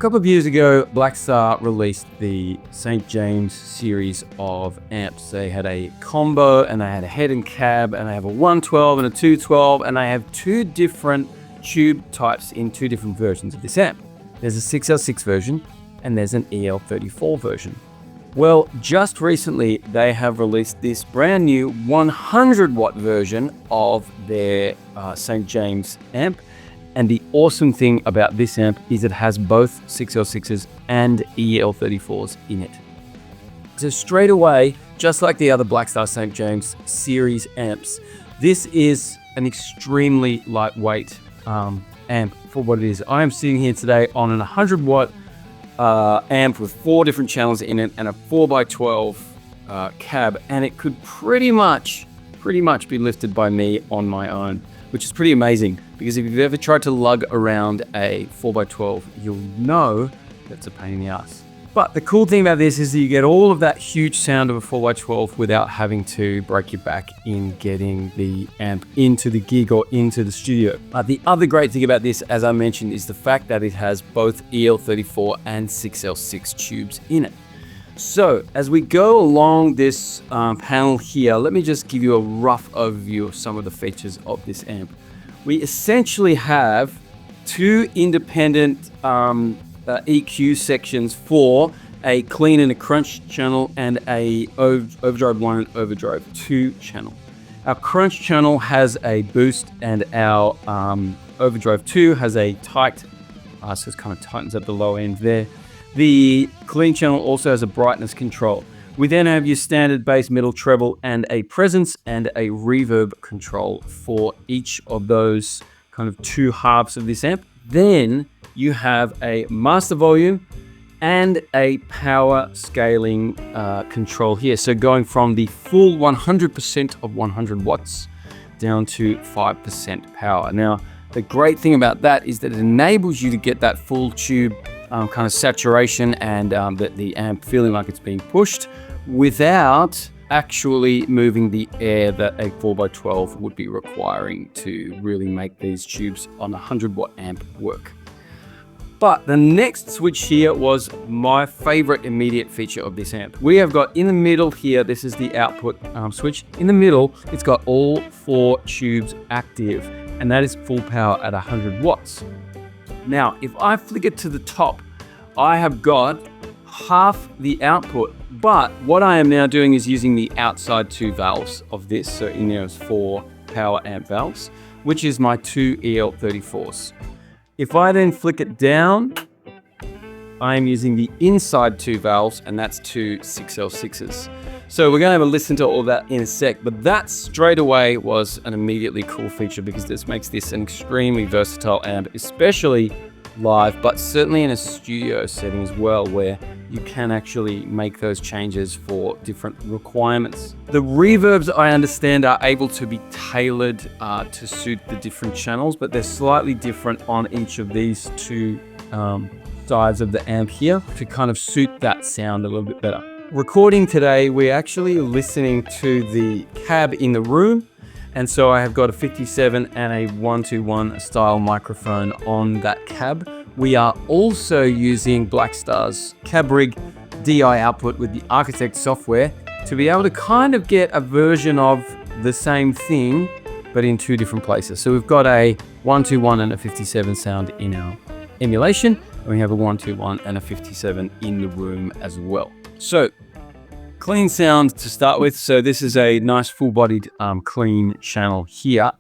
couple of years ago, Blackstar released the St. James series of amps. They had a combo, and they had a head and cab, and they have a 112 and a 212, and they have two different tube types in two different versions of this amp. There's a 6L6 version, and there's an EL34 version. Well, just recently, they have released this brand new 100 watt version of their St. James amp. And the awesome thing about this amp is it has both 6L6s and EL34s in it. So straight away, just like the other Blackstar St. James series amps, this is an extremely lightweight amp for what it is. I am sitting here today on an 100 watt amp with 4 different channels in it and a 4x12 cab, and it could pretty much be lifted by me on my own, which is pretty amazing, because if you've ever tried to lug around a 4x12, you'll know that's a pain in the ass. But the cool thing about this is that you get all of that huge sound of a 4x12 without having to break your back in getting the amp into the gig or into the studio. The other great thing about this, as I mentioned, is the fact that it has both EL34 and 6L6 tubes in it. So as we go along this panel here, let me just give you a rough overview of some of the features of this amp. We essentially have 2 independent EQ sections for a clean and a crunch channel and a overdrive 1 and overdrive 2 channel. Our crunch channel has a boost, and our overdrive 2 has a tight, so it kind of tightens at the low end there. The clean channel also has a brightness control. We then have your standard bass, middle, treble, and a presence and a reverb control for each of those kind of 2 halves of this amp. Then you have a master volume and a power scaling control here. So going from the full 100% of 100 watts down to 5% power. Now, the great thing about that is that it enables you to get that full tube kind of saturation and the amp feeling like it's being pushed without actually moving the air that a 4x12 would be requiring to really make these tubes on a 100 watt amp work. But the next switch here was my favorite immediate feature of this amp. We have got in the middle here, this is the output switch. In the middle, it's got all 4 tubes active, and that is full power at 100 watts. Now, if I flick it to the top, I have got half the output, but what I am now doing is using the outside 2 valves of this. So in there is 4 power amp valves, which is my 2 EL34s. If I then flick it down, I am using the inside 2 valves, and that's 2 6L6s. So we're going to have a listen to all that in a sec, but that straight away was an immediately cool feature, because this makes this an extremely versatile amp, especially live, but certainly in a studio setting as well, where you can actually make those changes for different requirements. The reverbs, I understand, are able to be tailored to suit the different channels, but they're slightly different on each of these 2 sides of the amp here to kind of suit that sound a little bit better. Recording today, we're actually listening to the cab in the room, and so I have got a 57 and a 121 style microphone on that cab. We are also using Blackstar's CabRig DI output with the Architect software to be able to kind of get a version of the same thing, but in 2 different places. So we've got a 121 and a 57 sound in our emulation, and we have a 121 and a 57 in the room as well. So clean sound to start with. So this is a nice full-bodied clean channel here.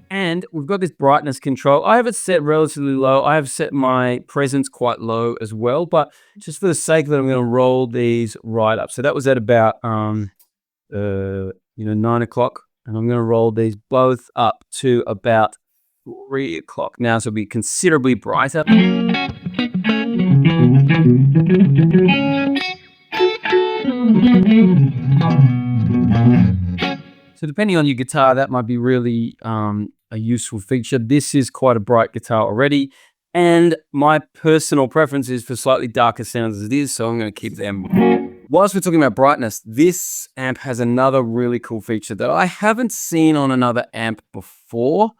And we've got this brightness control. I have it set relatively low. I have set my presence quite low as well, but just for the sake of it, I'm going to roll these right up. So that was at about 9 o'clock, and I'm going to roll these both up to about 3 o'clock. Now, so it'll be considerably brighter. So depending on your guitar, that might be really a useful feature. This is quite a bright guitar already, And my personal preference is for slightly darker sounds as it is, so I'm going to keep them. Whilst we're talking about brightness, this amp has another really cool feature that I haven't seen on another amp before,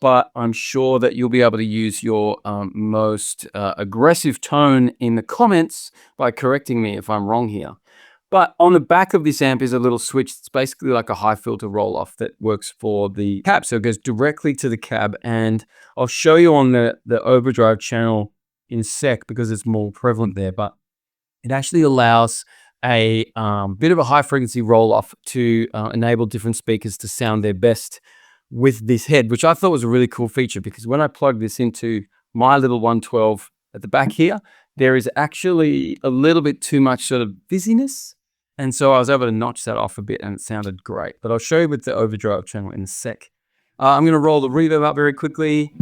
but I'm sure that you'll be able to use your most aggressive tone in the comments by correcting me if I'm wrong here. But on the back of this amp is a little switch. It's basically like a high filter roll-off that works for the cab. So it goes directly to the cab, and I'll show you on the overdrive channel in a sec because it's more prevalent there, but it actually allows a bit of a high frequency roll-off to enable different speakers to sound their best with this head, which I thought was a really cool feature because when I plugged this into my little 112 at the back here, there is actually a little bit too much sort of fizziness. And so I was able to notch that off a bit and it sounded great. But I'll show you with the overdrive channel in a sec. I'm going to roll the reverb up very quickly.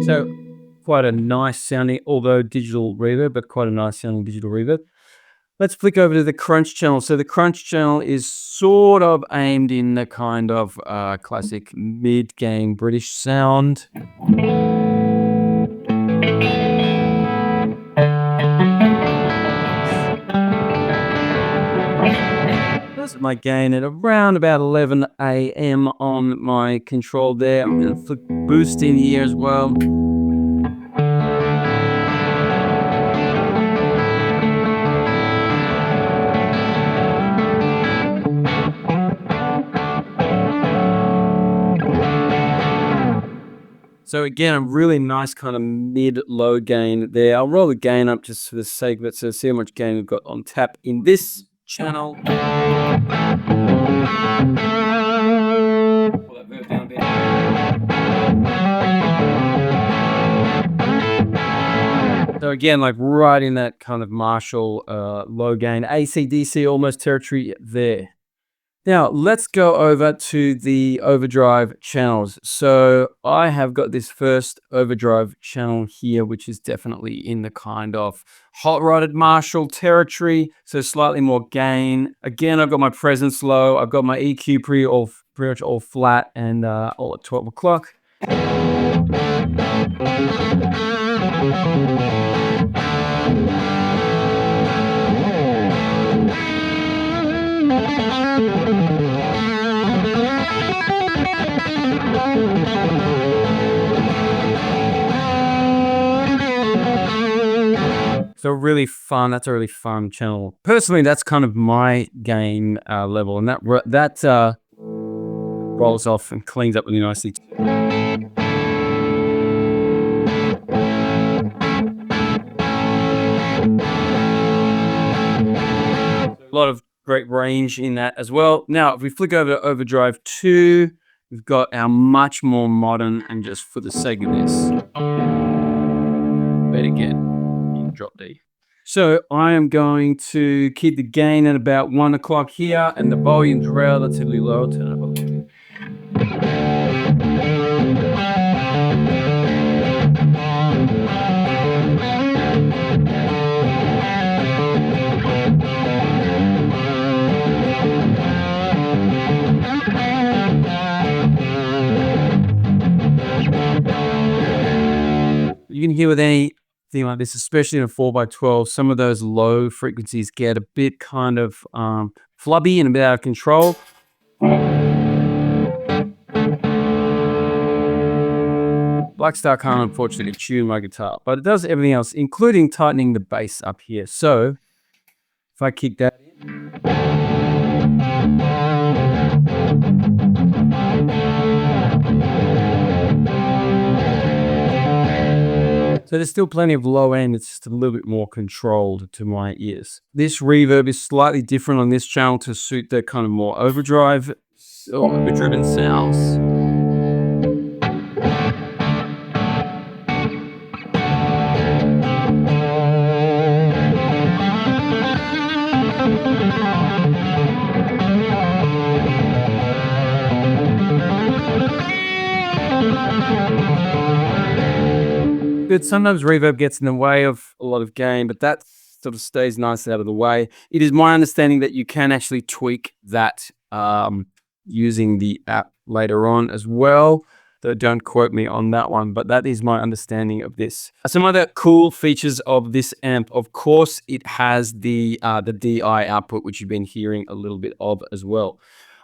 So quite a nice sounding, although digital reverb, but quite a nice sounding digital reverb. Let's flick over to the crunch channel. So the crunch channel is sort of aimed in the kind of classic mid-gain British sound. That's my gain at around about 11 AM on my control there. I'm going to flick boost in here as well. So again, a really nice kind of mid-low gain there. I'll roll the gain up just for the sake of it, so see how much gain we've got on tap in this channel. Pull that verb down a bit. So again, like right in that kind of Marshall low gain, AC/DC almost territory there. Now, let's go over to the overdrive channels. So I have got this first overdrive channel here, which is definitely in the kind of hot-rodded Marshall territory, so slightly more gain. Again, I've got my presence low. I've got my EQ pretty much all flat and all at 12 o'clock. So really fun. That's a really fun channel. Personally, that's kind of my gain level, and that rolls off and cleans up really nicely. A lot of great range in that as well. Now, if we flick over to overdrive 2, we've got our much more modern, and just for the sake of this, better get in drop D. So I am going to keep the gain at about 1 o'clock here, and the volume's relatively low. Turn it up a little bit. You can hear with anything like this, especially in a 4x12, some of those low frequencies get a bit kind of flubby and a bit out of control. Blackstar can't unfortunately tune my guitar, but it does everything else, including tightening the bass up here. So if I kick that in, so there's still plenty of low end. It's just a little bit more controlled to my ears. This reverb is slightly different on this channel to suit the kind of more overdrive or overdriven sounds. Sometimes reverb gets in the way of a lot of gain, but that's sort of stays nice out of the way. It is my understanding that you can actually tweak that using the app later on as well. Though don't quote me on that one, but that is my understanding of this. Some other cool features of this amp, of course, it has the DI output, which you've been hearing a little bit of as well.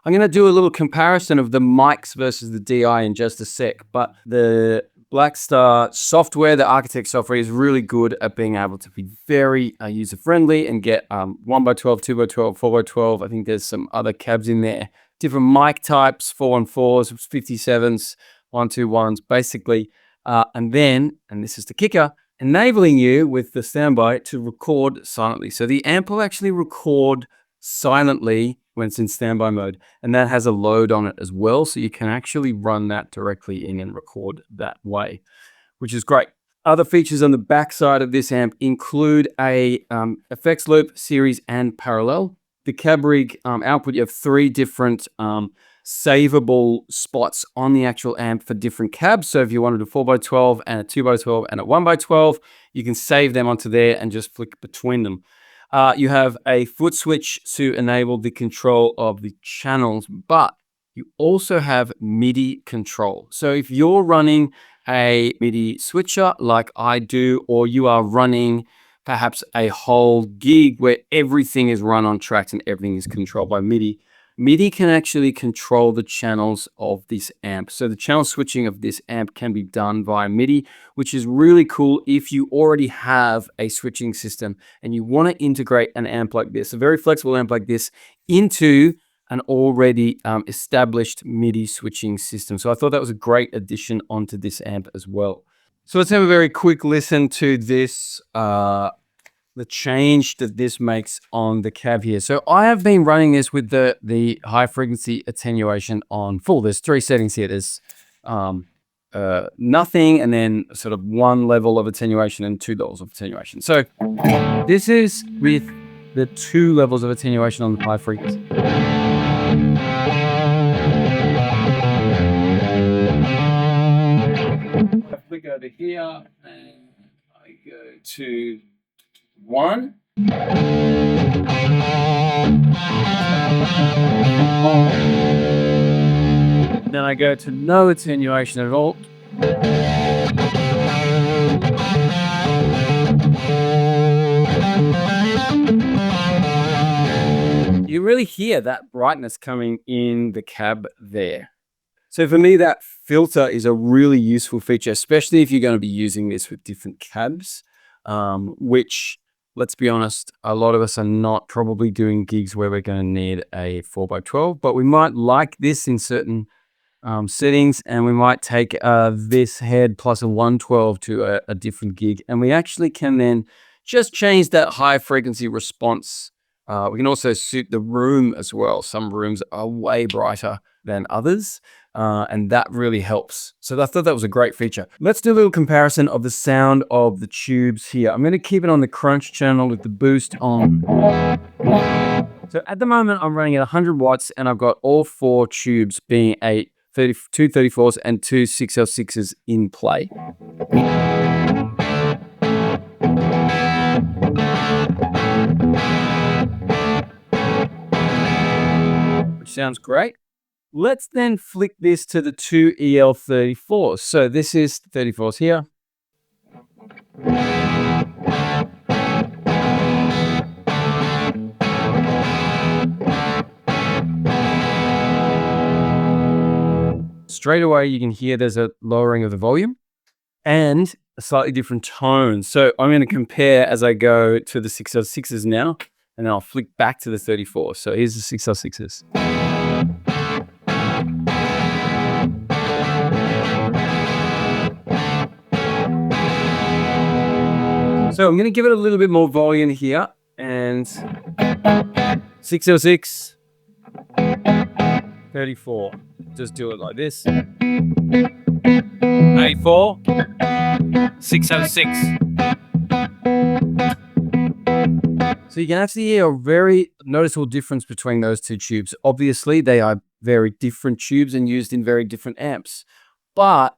I'm going to do a little comparison of the mics versus the DI in just a sec, but the Blackstar software, the Architect software, is really good at being able to be very user-friendly and get 1x12, 2x12, 4x12. I think there's some other cabs in there. Different mic types, 4-on-4s, 57s, 1-2-1s, basically. And this is the kicker, enabling you with the standby to record silently. So the amp will actually record silently when it's in standby mode, and that has a load on it as well, so you can actually run that directly in and record that way, which is great. Other features on the back side of this amp include a effects loop, series, and parallel. The CabRig output, you have 3 different savable spots on the actual amp for different cabs. So if you wanted a 4x12 and a 2x12 and a 1x12, you can save them onto there and just flick between them. You have a foot switch to enable the control of the channels, but you also have MIDI control. So if you're running a MIDI switcher like I do, or you are running perhaps a whole gig where everything is run on tracks and everything is controlled by MIDI, MIDI can actually control the channels of this amp. So the channel switching of this amp can be done via MIDI, which is really cool if you already have a switching system and you want to integrate an amp like this, a very flexible amp like this, into an already established MIDI switching system. So I thought that was a great addition onto this amp as well. So let's have a very quick listen to this, the change that this makes on the cab here. So I have been running this with the high frequency attenuation on full. There's 3 settings here. There's nothing, and then sort of 1 level of attenuation and 2 levels of attenuation. So this is with the 2 levels of attenuation on the high frequency. I flick over here and I go to 1. Then I go to no attenuation at all. You really hear that brightness coming in the cab there. So for me, that filter is a really useful feature, especially if you're going to be using this with different cabs, which, let's be honest, a lot of us are not probably doing gigs where we're going to need a 4x12, but we might like this in certain settings, and we might take this head plus a 112 to a different gig, and we actually can then just change that high frequency response. We can also suit the room as well. Some rooms are way brighter than others, and that really helps. So I thought that was a great feature. Let's do a little comparison of the sound of the tubes here. I'm going to keep it on the crunch channel with the boost on. So at the moment, I'm running at 100 watts, and I've got all 4 tubes being a 2 34s and 2 6L6s in play. Which sounds great. Let's then flick this to the 2 EL34s. So this is 34s here. Straight away, you can hear there's a lowering of the volume and a slightly different tone. So I'm going to compare as I go to the 6L6s now, and then I'll flick back to the 34. So here's the 6L6s. So I'm going to give it a little bit more volume here, and 6L6, 34. Just do it like this. 84, 606. So you can actually hear a very noticeable difference between those 2 tubes. Obviously, they are very different tubes and used in very different amps. But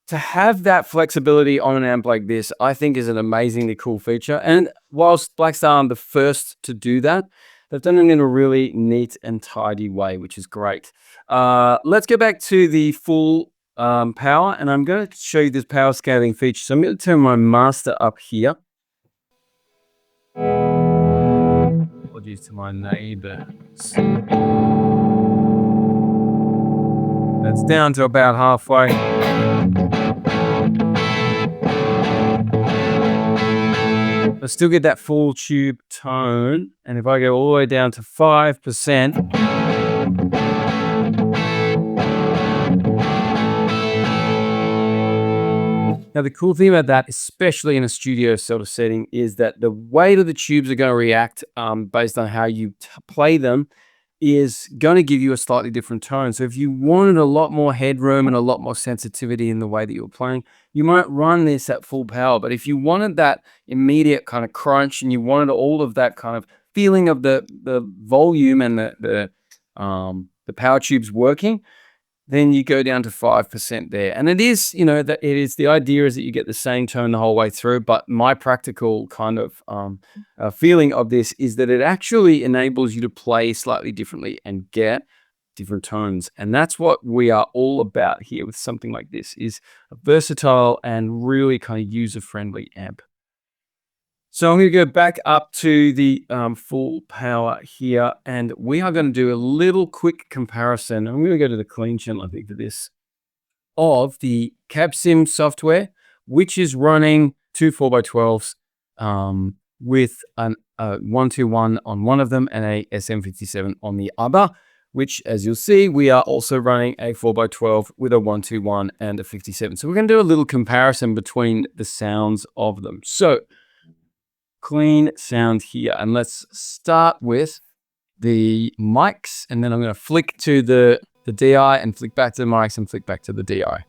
to have that flexibility on an amp like this, I think is an amazingly cool feature. And whilst Blackstar aren't the first to do that, they've done it in a really neat and tidy way, which is great. Let's go back to the full power, and I'm going to show you this power scaling feature. So I'm going to turn my master up here. Apologies to my neighbors. That's down to about halfway. I still get that full tube tone, and if I go all the way down to 5%, now the cool thing about that, especially in a studio sort of setting, is that the way that the tubes are going to react based on how you play them is going to give you a slightly different tone. So if you wanted a lot more headroom and a lot more sensitivity in the way that you're playing, you might run this at full power. But if you wanted that immediate kind of crunch and you wanted all of that kind of feeling of the volume and the power tubes working, then you go down to 5% there. And it is, that it is, the idea is that you get the same tone the whole way through. But my practical kind of feeling of this is that it actually enables you to play slightly differently and get different tones. And that's what we are all about here with something like this, is a versatile and really kind of user-friendly amp. So I'm going to go back up to the full power here, and we are going to do a little quick comparison. I'm going to go to the clean channel, I think, for this, of the CabSim software, which is running two 4x12s with a 121 on one of them and a SM57 on the other, which, as you'll see, we are also running a 4x12 with a 121 and a 57. So we're going to do a little comparison between the sounds of them. So clean sound here, and let's start with the mics, and then I'm going to flick to the DI and flick back to the mics and flick back to the DI.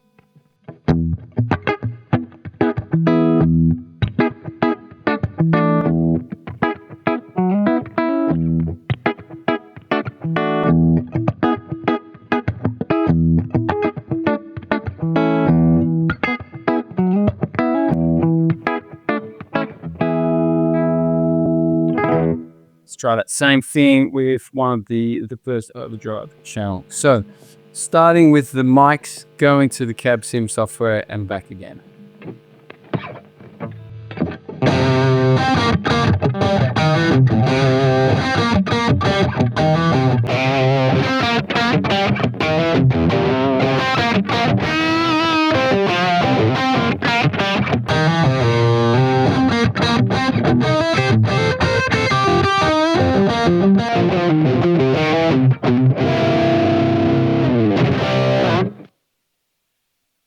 Let's try that same thing with one of the first overdrive channel. So starting with the mics, going to the CabSim software and back again.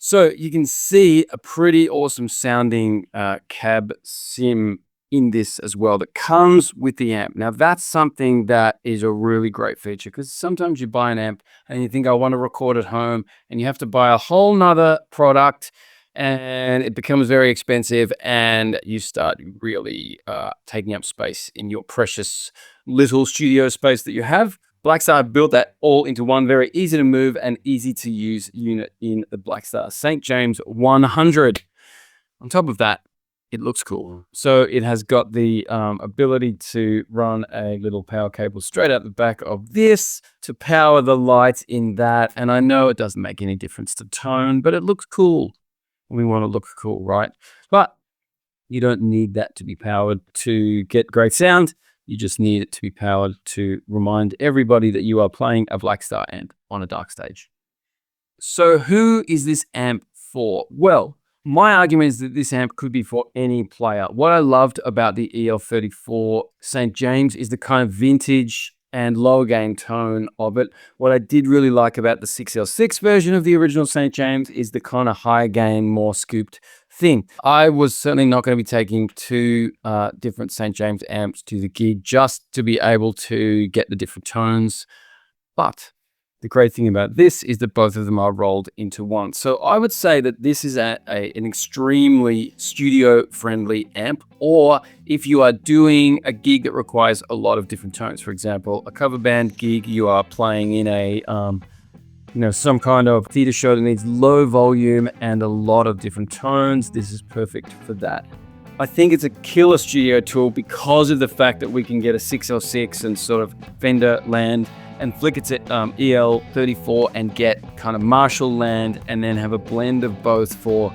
So you can see a pretty awesome sounding CabSim in this as well that comes with the amp. Now that's something that is a really great feature, because sometimes you buy an amp and you think, I want to record at home, and you have to buy a whole nother product and it becomes very expensive, and you start really taking up space in your precious little studio space that you have. Blackstar built that all into one very easy to move and easy to use unit in the Blackstar St. James 100. On top of that, it looks cool. So it has got the ability to run a little power cable straight out the back of this to power the lights in that. And I know it doesn't make any difference to tone, but it looks cool. We want to look cool, right? But you don't need that to be powered to get great sound. You just need it to be powered to remind everybody that you are playing a Blackstar amp on a dark stage. So who is this amp for? Well, my argument is that this amp could be for any player. What I loved about the EL34 St. James is the kind of vintage and lower gain tone of it. What I did really like about the 6L6 version of the original St. James is the kind of higher gain, more scooped thing. I was certainly not going to be taking two different St. James amps to the gig just to be able to get the different tones. But the great thing about this is that both of them are rolled into one. So I would say that this is an extremely studio-friendly amp, or if you are doing a gig that requires a lot of different tones, for example, a cover band gig, you are playing in a some kind of theater show that needs low volume and a lot of different tones, this is perfect for that. I think it's a killer studio tool because of the fact that we can get a 606 and sort of Fender land and flick it to EL34 and get kind of Marshall land and then have a blend of both for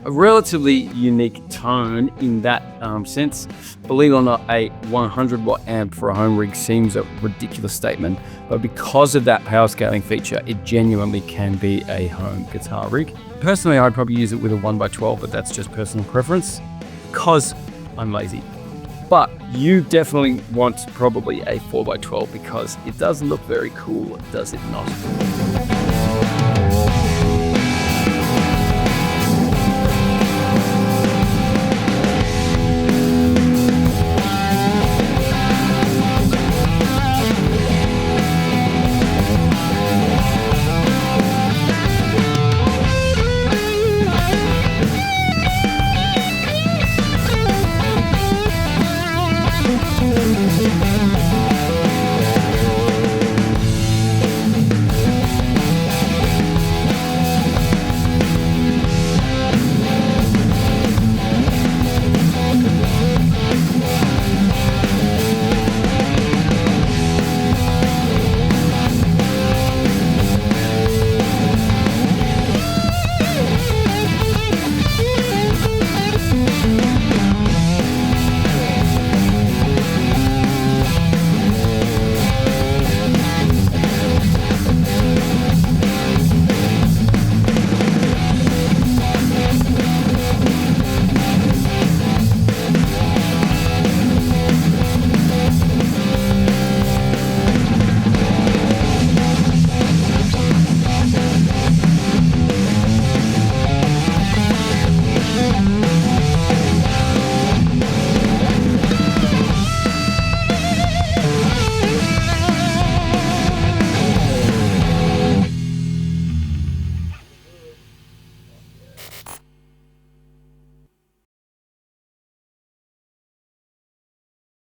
a relatively unique tone in that sense. Believe it or not, a 100 watt amp for a home rig seems a ridiculous statement, but because of that power scaling feature, it genuinely can be a home guitar rig. Personally, I'd probably use it with a 1x12, but that's just personal preference because I'm lazy. But you definitely want probably a 4x12 because it does look very cool, does it not?